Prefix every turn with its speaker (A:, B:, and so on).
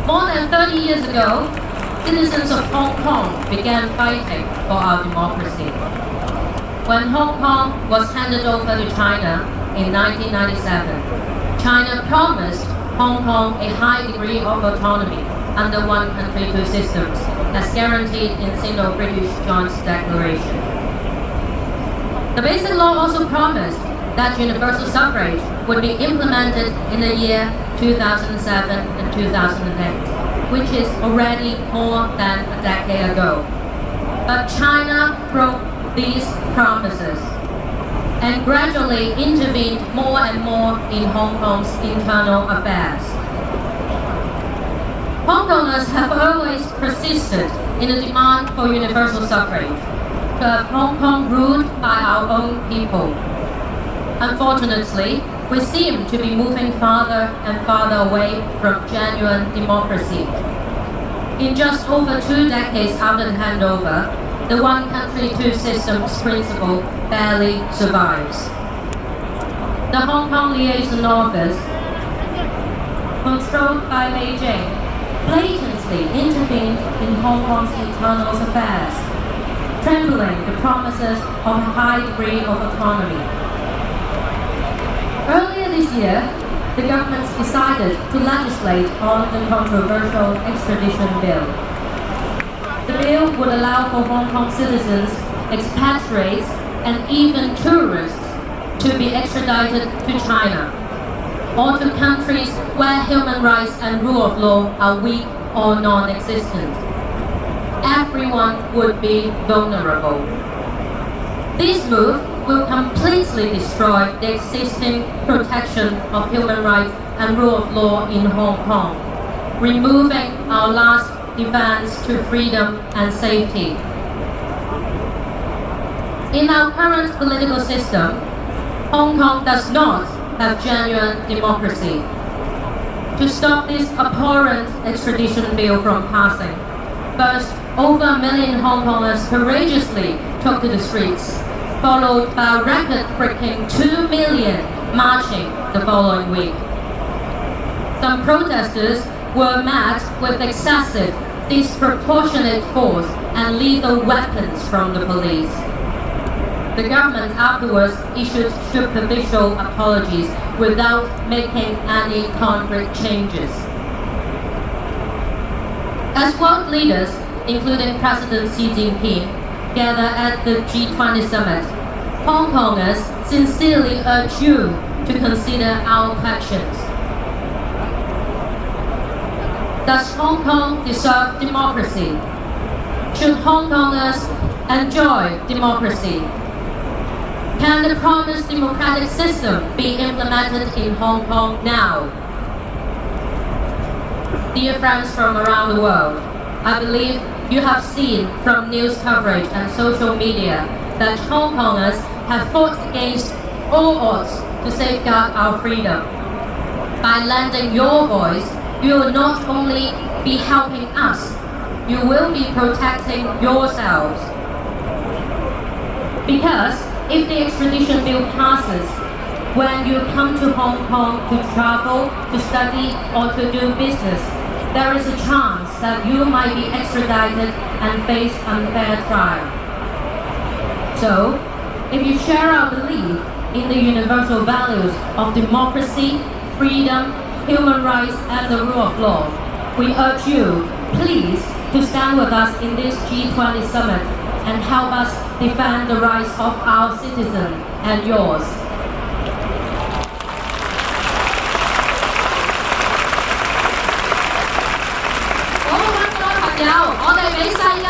A: More than 30 years ago, citizens of Hong Kong began fighting for our democracy. When Hong Kong was handed over to China in 1997, China promised Hong Kong a high degree of autonomy under one country, two systems, as guaranteed in Sino-British Joint Declaration. The Basic Law also promised that universal suffrage would be implemented in the year 2007 and 2008, which is already more than a decade ago. But China broke these promises and gradually intervened more and more in Hong Kong's internal affairs. Hong Kongers have always persisted in the demand for universal suffrage, to have Hong Kong ruled by our own people. Unfortunately, we seem to be moving farther and farther away from genuine democracy. In just over 2 decades after the handover, the one country, two systems principle barely survives. The Hong Kong Liaison Office, controlled by Beijing, blatantly intervened in Hong Kong's internal affairs, trampling the promises of a high degree of autonomy. Earlier this year, the government decided to legislate on the controversial extradition bill. The bill would allow for Hong Kong citizens, expatriates, and even tourists to be extradited to China, or to countries where human rights and rule of law are weak or non-existent. Everyone would be vulnerable. This move will completely destroy the existing protection of human rights and rule of law in Hong Kong, removing our last defense to freedom and safety. In our current political system, Hong Kong does not have genuine democracy. To stop this abhorrent extradition bill from passing, first, over 1 million Hong Kongers courageously took to the streets, followed by a record-breaking 2 million marching the following week. Some protesters were met with excessive, disproportionate force and lethal weapons from the police. The government afterwards issued superficial apologies without making any concrete changes. As world leaders, including President Xi Jinping, gather at the G20 summit, Hong Kongers sincerely urge you to consider our questions. Does Hong Kong deserve democracy? Should Hong Kongers enjoy democracy? Can the promised democratic system be implemented in Hong Kong now? Dear friends from around the world, I believe you have seen from news coverage and social media that Hong Kongers have fought against all odds to safeguard our freedom. By lending your voice, you will not only be helping us, you will be protecting yourselves. Because if the extradition bill passes, when you come to Hong Kong to travel, to study, or to do business, there is a chance that you might be extradited and face unfair trial. So, if you share our belief in the universal values of democracy, freedom, human rights, and the rule of law, we urge you, please, to stand with us in this G20 summit and help us defend the rights of our citizens and yours. 好，香港嘅朋友，我哋俾世界